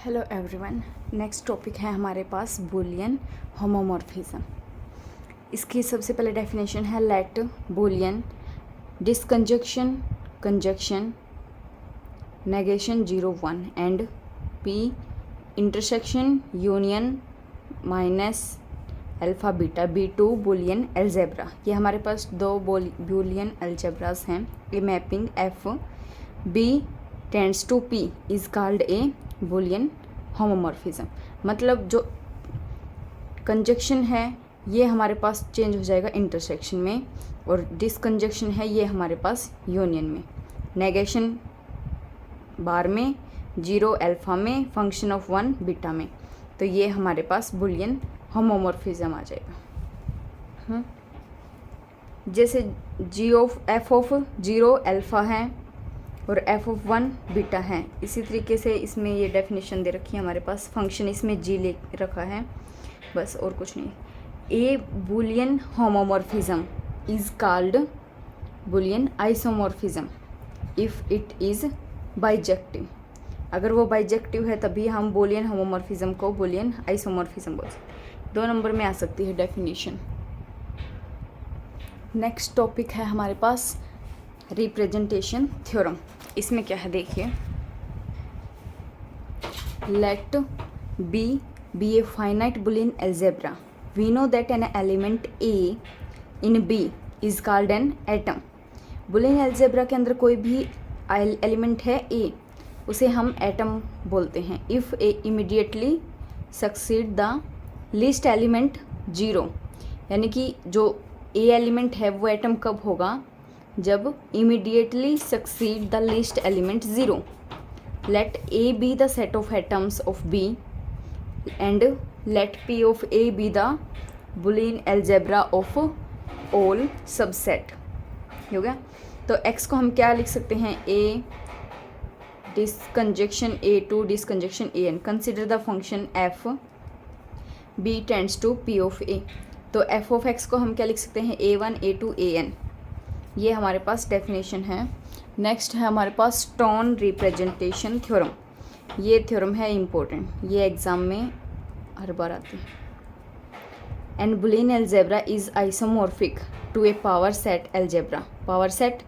Hello everyone. Next topic है हमारे पास Boolean homomorphism. इसकी सबसे पहले डेफिनेशन है let Boolean disjunction conjunction negation 0 1 and P intersection union minus alpha beta B2 Boolean algebra. ये हमारे पास दो बूलियन अलजेब्रास हैं। A mapping F B tends to P is called a Boolean homomorphism. मतलब जो कंजक्शन है ये हमारे पास चेंज हो जाएगा इंटरसेक्शन में, और डिसकंजक्शन है ये हमारे पास यूनियन में, नेगेशन बार में, 0 अल्फ़ा में, फंक्शन ऑफ 1 बीटा में। तो ये हमारे पास बूलियन होमोमॉर्फिज्म आ जाएगा। जैसे एफ ऑफ 0 अल्फ़ा है और एफ ऑफ 1 बीटा है, इसी तरीके से इसमें ये डेफिनेशन दे रखी है हमारे पास। फंक्शन इसमें जी ले रखा है, बस और कुछ नहीं। A Boolean homomorphism is called Boolean isomorphism if it is bijective. अगर वो बाइजेक्टिव है तभी हम बूलियन होमोमॉर्फिज्म को बूलियन आइसोमॉर्फिज्म बोल सकते। 2 नंबर में आ सकती है डेफिनेशन। नेक्स्ट टॉपिक है हमारे पास रिप्रेजेंटेशन थ्योरम। इसमें क्या है देखिए, let B be a finite Boolean algebra, we know that an element a in B is called an atom. Boolean algebra के अंदर कोई भी एलिमेंट है ए, उसे हम एटम बोलते हैं। If A immediately succeed the least element 0, यानी कि जो ए एलिमेंट है वो एटम कब होगा, जब immediately succeed the least element 0। Let A be the set of atoms of B and let P of A be the Boolean algebra of all subset. हो गया। तो एक्स को हम क्या लिख सकते हैं, A disjunction A2 disjunction AN। Consider the function F B tends to P of A. तो एफ ऑफ एक्स को हम क्या लिख सकते हैं, A1 A2 AN। ये हमारे पास डेफिनेशन है। नेक्स्ट है हमारे पास स्टोन रिप्रेजेंटेशन थ्योरम। ये थ्योरम है इम्पोर्टेंट, ये एग्ज़ाम में हर बार आती है। An Boolean algebra is isomorphic to a power set algebra. Power set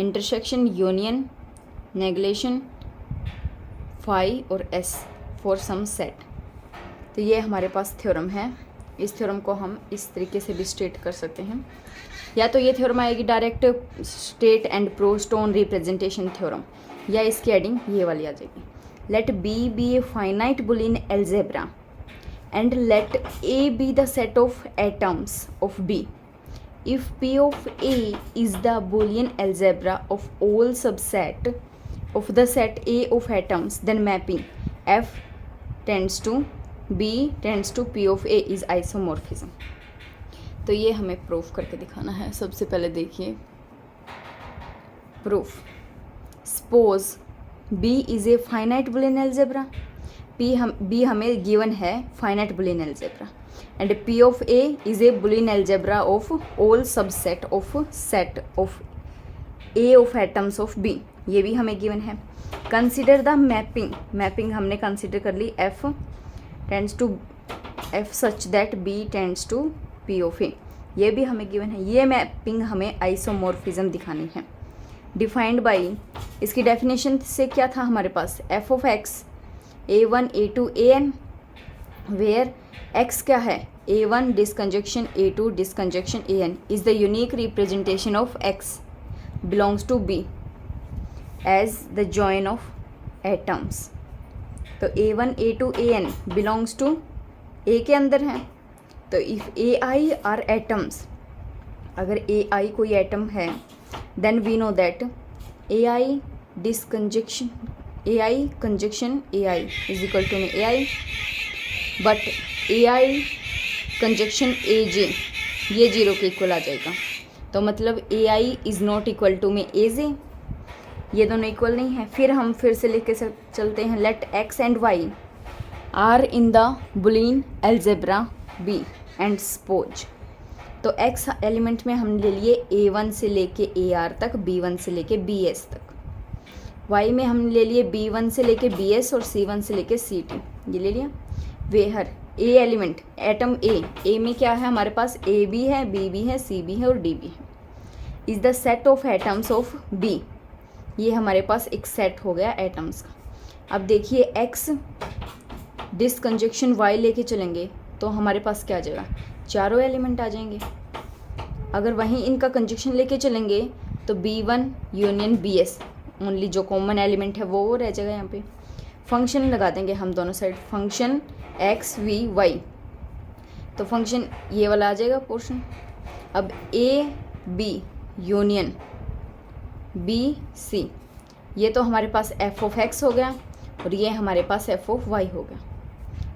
intersection union negation phi और एस फॉर सम सेट। तो ये हमारे पास थ्योरम है। इस थ्योरम को हम इस तरीके से भी स्टेट कर सकते हैं, या तो ये थ्योरम आएगी direct state and prove Stone representation theorem, या इसकी एडिंग ये वाली आ जाएगी। Let B be a finite Boolean algebra and let A be the set of atoms of B. If P of A is the Boolean algebra of all subset of the set A of atoms, then mapping F tends to B tends to P of A is isomorphism। तो ये हमें proof करके दिखाना है। सबसे पहले देखिए proof. Suppose B is a finite Boolean algebra. B हमें गिवन है finite Boolean algebra, and P of A is a Boolean algebra of all subset of set of A of atoms of B। ये भी हमें given है। Consider the mapping. Mapping हमने consider कर ली, F tends to F such that B tends to P of A. ये भी हमें गिवन है। ये मैपिंग हमें आइसोमॉर्फिज्म दिखानी है। डिफाइंड बाई, इसकी डेफिनेशन से क्या था हमारे पास, F of X A1 A2 AN, where X क्या है, A1 disjunction A2 disjunction AN is the unique representation of X belongs to B as the join of atoms। तो A1 A2 AN belongs to A के अंदर है। तो if AI are atoms, अगर AI कोई atom है, then we know that AI disconjunction AI conjunction AI is equal to में AI, but AI conjunction AJ ये 0 के इक्वल आ जाएगा। तो मतलब AI is not equal to में AJ, ये दोनों इक्वल नहीं है। फिर हम फिर से लिख के चलते हैं, let x and y are in the Boolean algebra B and suppose. तो एक्स एलिमेंट में हम ले लिए A1 से लेके AR तक, B1 से लेके BS तक। वाई में हमने ले लिए B1 से लेके BS और C1 से लेके CT, ये ले लिया। Where a element atom a में क्या है हमारे पास, ए भी है, बी भी है, सी भी है और डी भी है, is the set of atoms of B. ये हमारे पास एक सेट हो गया एटम्स का। अब देखिए एक्स डिसकंजक्शन वाई लेके चलेंगे तो हमारे पास क्या आ जाएगा, चारों एलिमेंट आ जाएंगे। अगर वहीं इनका कंजक्शन लेके चलेंगे तो B1 यूनियन BS, ओनली जो कॉमन एलिमेंट है वो रह जाएगा यहाँ पे। फंक्शन लगा देंगे हम दोनों साइड, फंक्शन XVY, तो फंक्शन ये वाला आ जाएगा पोर्शन। अब AB यूनियन BC, ये तो हमारे पास f(x) हो गया और ये हमारे पास f(y) हो गया,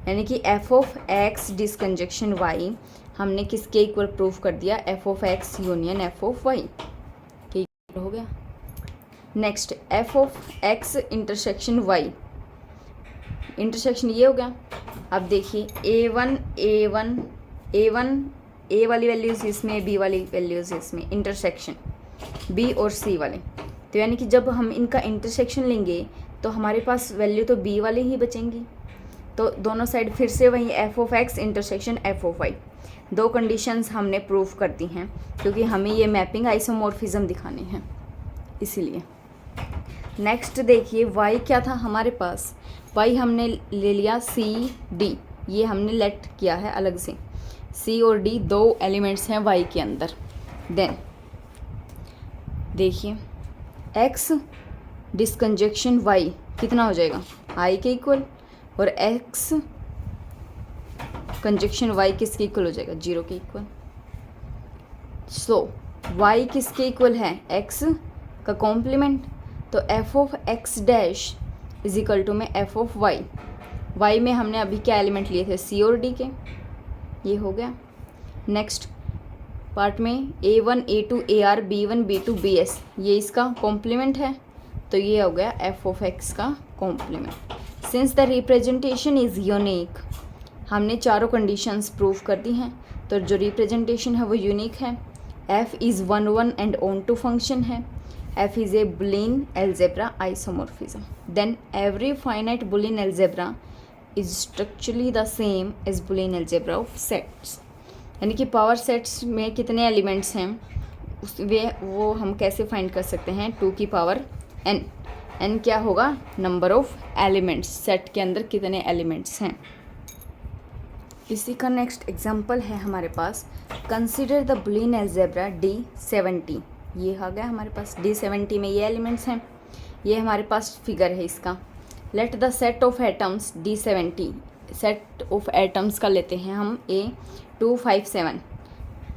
यानी कि f(x) डिसकंजक्शन y हमने किसके इक्वल प्रूफ कर दिया, f(x) यूनियन f(y) के इक्वल हो गया। Next f(x) intersection y, intersection ये हो गया। अब देखिए A वाली वैल्यूज़ इसमें, B वाली वैल्यूज़ इसमें, इंटरसेक्शन B और C वाले, तो यानी कि जब हम इनका इंटरसेक्शन लेंगे तो हमारे पास वैल्यू तो B वाली ही बचेंगी। तो दोनों साइड फिर से वही f(x) इंटरसेक्शन f(y), दो कंडीशंस हमने प्रूफ कर दी हैं क्योंकि हमें ये मैपिंग आइसोमॉर्फिज्म दिखाने हैं इसीलिए। नेक्स्ट देखिए y क्या था हमारे पास, y हमने ले लिया CD, ये हमने लेट किया है अलग से, C और D दो एलिमेंट्स हैं y के अंदर। देन देखिए x डिसकंजक्शन y कितना हो जाएगा, i के इक्वल, और x कंजक्शन y किसके इक्वल हो जाएगा, 0 के इक्वल। सो y किसके इक्वल है, x का कॉम्प्लीमेंट, तो f(x) dash is equal to में f(y), y में हमने अभी क्या एलिमेंट लिए थे, C और D के, ये हो गया। नेक्स्ट पार्ट में A1 A2 AR B1 B2 BS, ये इसका कॉम्प्लीमेंट है, तो ये हो गया f(x) का complement. Since the representation is unique, हमने चारों कंडीशंस प्रूव कर दी हैं, तो जो रिप्रेजेंटेशन है वो यूनिक है। f is 1 1 and onto function है, f is a Boolean algebra isomorphism, then every finite Boolean algebra is structurally the same as Boolean algebra of sets, यानी कि पावर सेट्स में कितने एलिमेंट्स हैं उस वो हम कैसे फाइंड कर सकते हैं, 2 की पावर n, n क्या होगा, नंबर ऑफ एलिमेंट्स, सेट के अंदर कितने एलिमेंट्स हैं। इसी का नेक्स्ट एग्जांपल है हमारे पास, consider the Boolean algebra D70, ये आ गया हमारे पास, D70 में ये एलिमेंट्स हैं, ये हमारे पास फिगर है इसका। Let the set of atoms D70, set of atoms का लेते हैं हम A257,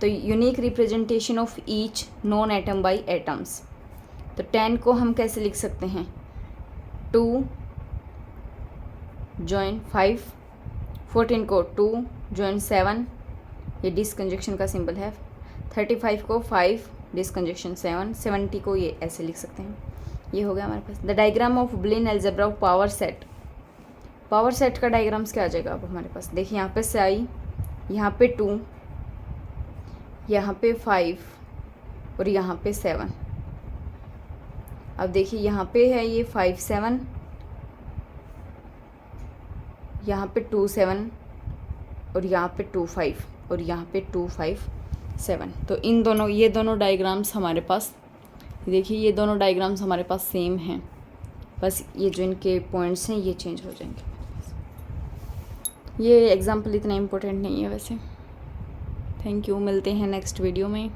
तो unique representation of each non atom by atoms, तो 10 को हम कैसे लिख सकते हैं, 2 जॉइन 5, 14 को 2 जॉइन 7, ये डिसकंजक्शन का सिंबल है, 35 को 5 डिसकंजक्शन 7, 70 को ये ऐसे लिख सकते हैं, ये हो गया हमारे पास। The diagram of Boolean algebra of power set, power set का डायग्राम्स क्या आ जाएगा अब हमारे पास, देखिए यहाँ पे साई, यहाँ पे 2, यहाँ पे 5 और यहाँ पे 7। अब देखिए यहाँ पे है ये 5 7, यहाँ पे 2 7 और यहाँ पे 2 5 और यहाँ पे 2 5 7, तो इन दोनों, ये दोनों डायग्राम्स हमारे पास, देखिए ये दोनों डायग्राम्स हमारे पास सेम हैं, बस ये जो इनके पॉइंट्स हैं ये चेंज हो जाएंगे। ये एग्जाम्पल इतना इम्पोर्टेंट नहीं है वैसे। थैंक यू, मिलते हैं नेक्स्ट वीडियो में।